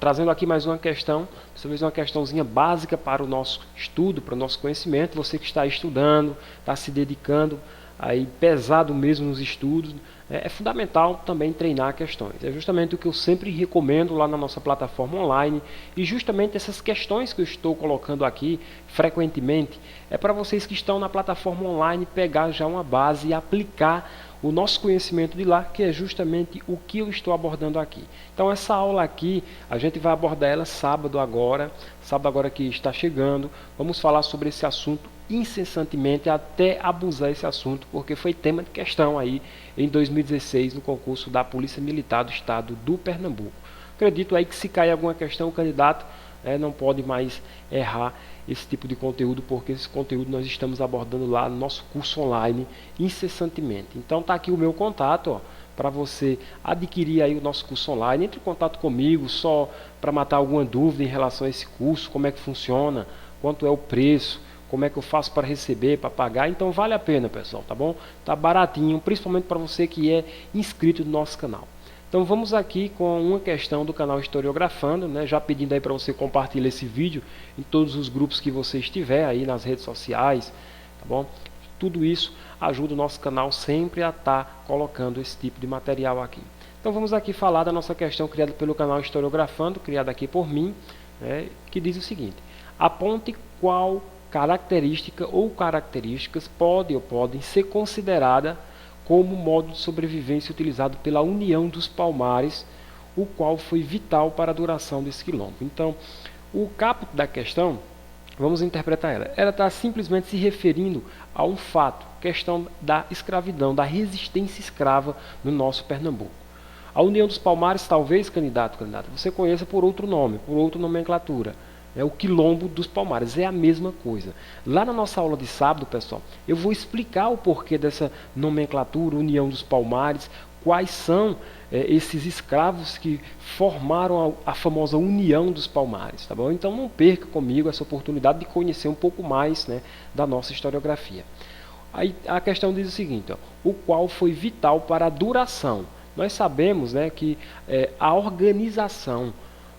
trazendo aqui mais uma questão, dessa vez uma questãozinha básica para o nosso estudo, para o nosso conhecimento. Você que está estudando, está se dedicando aí pesado mesmo nos estudos, é fundamental também treinar questões. É justamente o que eu sempre recomendo lá na nossa plataforma online, e justamente essas questões que eu estou colocando aqui frequentemente é para vocês que estão na plataforma online pegar já uma base e aplicar o nosso conhecimento de lá, que é justamente o que eu estou abordando aqui. Então essa aula aqui, a gente vai abordar ela sábado agora que está chegando. Vamos falar sobre esse assunto incessantemente até abusar esse assunto, porque foi tema de questão aí em 2016 no concurso da Polícia Militar do Estado do Pernambuco. Acredito aí que se cair alguma questão, o candidato não pode mais errar esse tipo de conteúdo, porque esse conteúdo nós estamos abordando lá no nosso curso online incessantemente. Então tá aqui o meu contato, para você adquirir aí o nosso curso online. Entre em contato comigo só para matar alguma dúvida em relação a esse curso, como é que funciona, quanto é o preço, como é que eu faço para receber, para pagar. Então vale a pena, pessoal, tá bom? Tá baratinho, principalmente para você que é inscrito no nosso canal. Então vamos aqui com uma questão do canal Historiografando, né? Já pedindo aí para você compartilhar esse vídeo em todos os grupos que você estiver aí nas redes sociais, tá bom? Tudo isso ajuda o nosso canal sempre a estar colocando esse tipo de material aqui. Então vamos aqui falar da nossa questão criada pelo canal Historiografando, criada aqui por mim, né? Que diz o seguinte: aponte qual característica ou características podem ser consideradas como modo de sobrevivência utilizado pela União dos Palmares, o qual foi vital para a duração desse quilombo. Então, o caput da questão, vamos interpretar ela. Ela está simplesmente se referindo a um fato, questão da escravidão, da resistência escrava no nosso Pernambuco. A União dos Palmares, talvez, candidato, você conheça por outro nome, por outra nomenclatura. O Quilombo dos Palmares, é a mesma coisa. Lá na nossa aula de sábado, pessoal, eu vou explicar o porquê dessa nomenclatura, União dos Palmares, quais são esses escravos que formaram a famosa União dos Palmares, tá bom? Então não perca comigo essa oportunidade de conhecer um pouco mais, né, da nossa historiografia. Aí a questão diz o seguinte, o qual foi vital para a duração. Nós sabemos, né, que a organização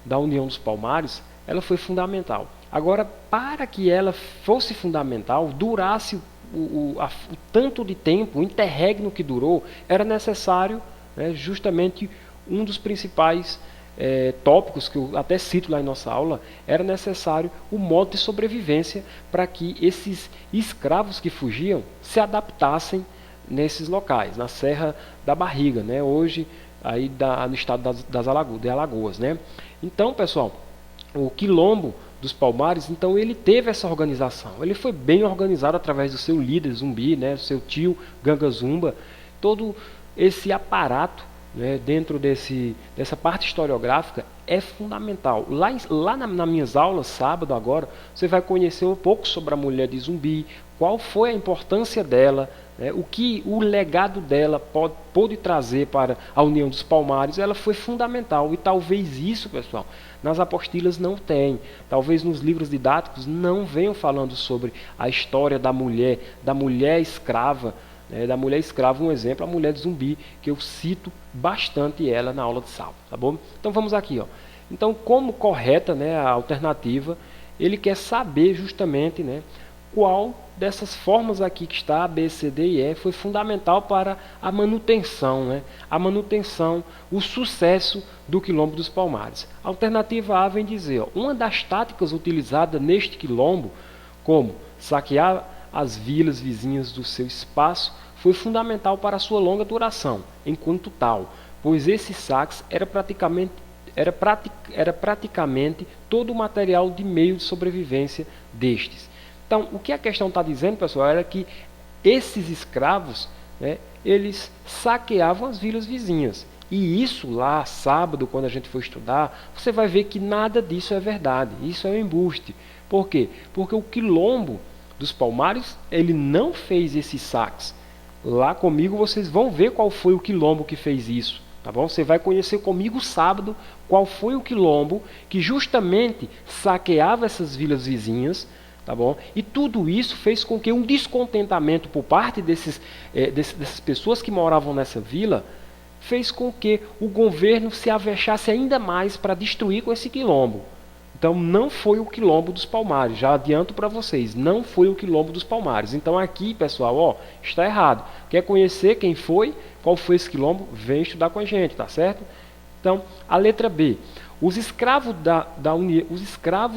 da União dos Palmares ela foi fundamental. Agora, para que ela fosse fundamental, durasse o tanto de tempo, o interregno que durou, era necessário, né, justamente um dos principais tópicos que eu até cito lá em nossa aula, era necessário o modo de sobrevivência para que esses escravos que fugiam se adaptassem nesses locais, na Serra da Barriga, né, hoje aí no estado de Alagoas, né? Então, pessoal, o Quilombo dos Palmares, então ele teve essa organização. Ele foi bem organizado através do seu líder Zumbi, né, seu tio Ganga Zumba. Todo esse aparato, né, dentro dessa parte historiográfica é fundamental. Lá nas minhas aulas, sábado agora, você vai conhecer um pouco sobre a mulher de Zumbi, qual foi a importância dela, né, o que o legado dela pôde trazer para a União dos Palmares. Ela foi fundamental, e talvez isso, pessoal, nas apostilas não tem. Talvez nos livros didáticos não venham falando sobre a história da mulher escrava, né, da mulher escrava, um exemplo, a mulher de Zumbi, que eu cito bastante ela na aula de sábado, tá bom? Então vamos aqui, Então, como correta, né, a alternativa, ele quer saber justamente, né, qual dessas formas aqui que está, A, B, C, D e E, foi fundamental para a manutenção, né? A manutenção, o sucesso do Quilombo dos Palmares. A alternativa A vem dizer, uma das táticas utilizadas neste quilombo, como saquear as vilas vizinhas do seu espaço, foi fundamental para a sua longa duração, enquanto tal, pois esses saques era praticamente todo o material de meio de sobrevivência destes. Então, o que a questão está dizendo, pessoal, era que esses escravos, né, eles saqueavam as vilas vizinhas. E isso lá, sábado, quando a gente for estudar, você vai ver que nada disso é verdade. Isso é um embuste. Por quê? Porque o Quilombo dos Palmares, ele não fez esses saques. Lá comigo vocês vão ver qual foi o quilombo que fez isso. Tá bom? Você vai conhecer comigo sábado qual foi o quilombo que justamente saqueava essas vilas vizinhas. Tá bom? E tudo isso fez com que um descontentamento por parte dessas pessoas que moravam nessa vila fez com que o governo se avexasse ainda mais para destruir com esse quilombo. Então não foi o quilombo dos Palmares, já adianto para vocês, não foi o quilombo dos Palmares. Então aqui, pessoal, ó, está errado. Quer conhecer quem foi, qual foi esse quilombo? Vem estudar com a gente, tá certo? Então, a letra B. Os escravos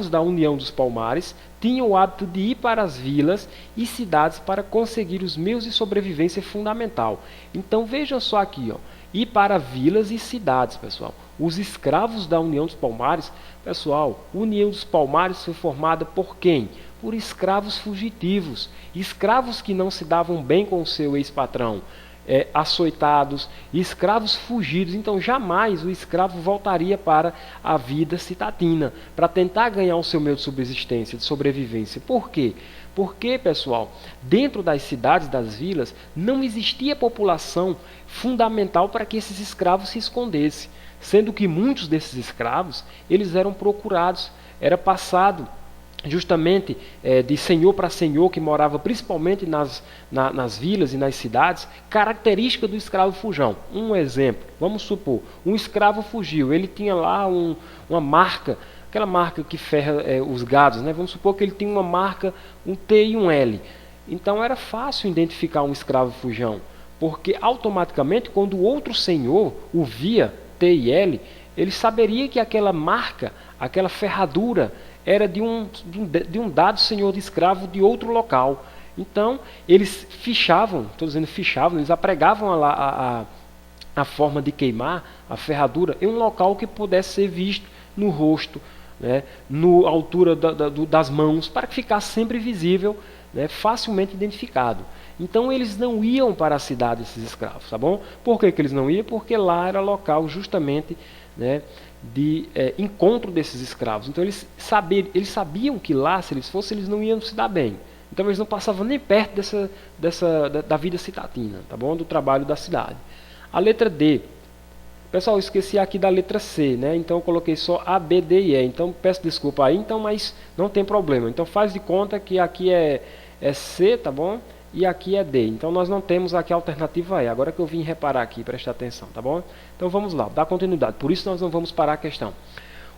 da União dos Palmares tinham o hábito de ir para as vilas e cidades para conseguir os meios de sobrevivência fundamental. Então vejam só aqui, ó, ir para vilas e cidades, pessoal. Os escravos da União dos Palmares, pessoal, a União dos Palmares foi formada por quem? Por escravos fugitivos, escravos que não se davam bem com o seu ex-patrão. Açoitados, escravos fugidos. Então jamais o escravo voltaria para a vida citadina, para tentar ganhar o seu meio de subsistência, de sobrevivência. Por quê? Porque, pessoal, dentro das cidades, das vilas, não existia população fundamental para que esses escravos se escondessem, sendo que muitos desses escravos, eles eram procurados, era passado justamente de senhor para senhor, que morava principalmente nas vilas e nas cidades, característica do escravo fujão. Um exemplo, vamos supor, um escravo fugiu, ele tinha lá uma marca, aquela marca que ferra os gados, né? Vamos supor que ele tinha uma marca, um T e um L. Então era fácil identificar um escravo fujão, porque automaticamente quando o outro senhor o via, T e L, ele saberia que aquela marca, aquela ferradura, era de um dado senhor de escravo de outro local. Então, eles fichavam, estou dizendo fichavam, eles apregavam a forma de queimar a ferradura em um local que pudesse ser visto no rosto, né, na altura das mãos, para que ficasse sempre visível, né, facilmente identificado. Então, eles não iam para a cidade, esses escravos, tá bom? Por que eles não iam? Porque lá era local justamente, né, de encontro desses escravos. Então eles sabiam que lá, se eles fossem, eles não iam se dar bem. Então eles não passavam nem perto da vida citadina, tá bom? Do trabalho da cidade. A letra D. Pessoal, eu esqueci aqui da letra C, né? Então eu coloquei só A, B, D e E. Então peço desculpa aí, então, mas não tem problema. Então faz de conta que aqui é C, tá bom? E aqui é D. Então nós não temos aqui a alternativa E. Agora que eu vim reparar aqui, prestar atenção, tá bom? Então vamos lá, dá continuidade. Por isso nós não vamos parar a questão.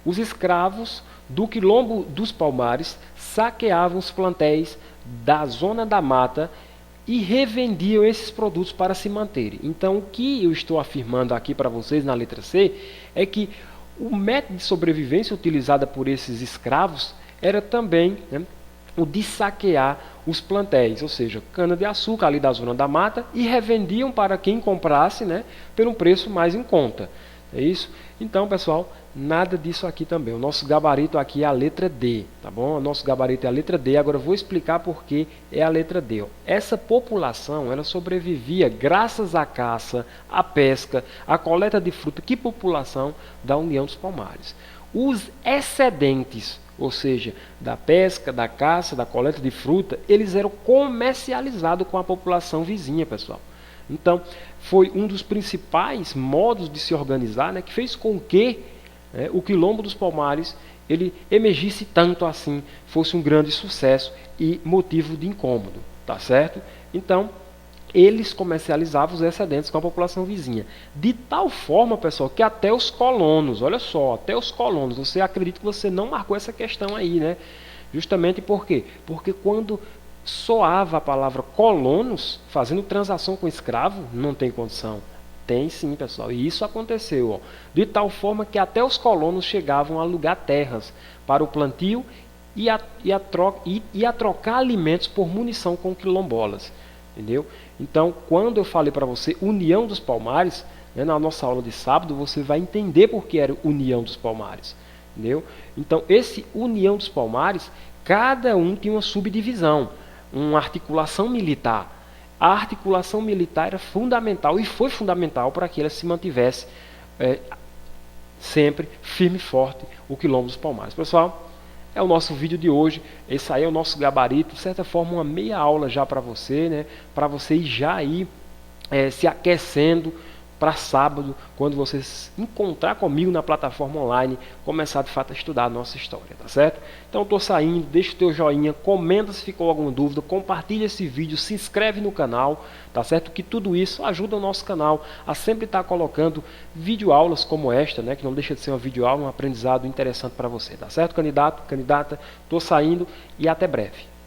Os escravos do quilombo dos Palmares saqueavam os plantéis da zona da mata e revendiam esses produtos para se manterem. Então o que eu estou afirmando aqui para vocês na letra C é que o método de sobrevivência utilizado por esses escravos era também, né, o de saquear os plantéis, ou seja, cana-de-açúcar ali da zona da mata, e revendiam para quem comprasse, né, por um preço mais em conta. É isso? Então, pessoal, nada disso aqui também. O nosso gabarito aqui é a letra D, tá bom? O nosso gabarito é a letra D. Agora eu vou explicar por que é a letra D. Ó. Essa população, ela sobrevivia graças à caça, à pesca, à coleta de fruta. Que população da União dos Palmares? Os excedentes, ou seja, da pesca, da caça, da coleta de fruta, eles eram comercializados com a população vizinha, pessoal. Então, foi um dos principais modos de se organizar, né, que fez com que o Quilombo dos Palmares ele emergisse tanto assim, fosse um grande sucesso e motivo de incômodo, tá certo? Então, eles comercializavam os excedentes com a população vizinha. De tal forma, pessoal, que até os colonos, olha só, até os colonos, você acredita que você não marcou essa questão aí, né? Justamente por quê? Porque quando soava a palavra colonos, fazendo transação com escravo, não tem condição. Tem sim, pessoal, e isso aconteceu. Ó. De tal forma que até os colonos chegavam a alugar terras para o plantio e a trocar alimentos por munição com quilombolas. Entendeu? Então, quando eu falei para você União dos Palmares, né, na nossa aula de sábado, você vai entender por que era União dos Palmares. Entendeu? Então, esse União dos Palmares, cada um tinha uma subdivisão, uma articulação militar. A articulação militar era fundamental e foi fundamental para que ela se mantivesse sempre firme e forte, o Quilombo dos Palmares. Pessoal, é o nosso vídeo de hoje. Esse aí é o nosso gabarito, de certa forma uma meia aula já para você, né? Para você ir já aí se aquecendo para sábado, quando você se encontrar comigo na plataforma online, começar de fato a estudar a nossa história, tá certo? Então estou saindo, deixa o teu joinha, comenta se ficou alguma dúvida, compartilha esse vídeo, se inscreve no canal, tá certo? Que tudo isso ajuda o nosso canal a sempre estar colocando videoaulas como esta, né? Que não deixa de ser uma videoaula, um aprendizado interessante para você, tá certo, candidato, candidata? Estou saindo e até breve.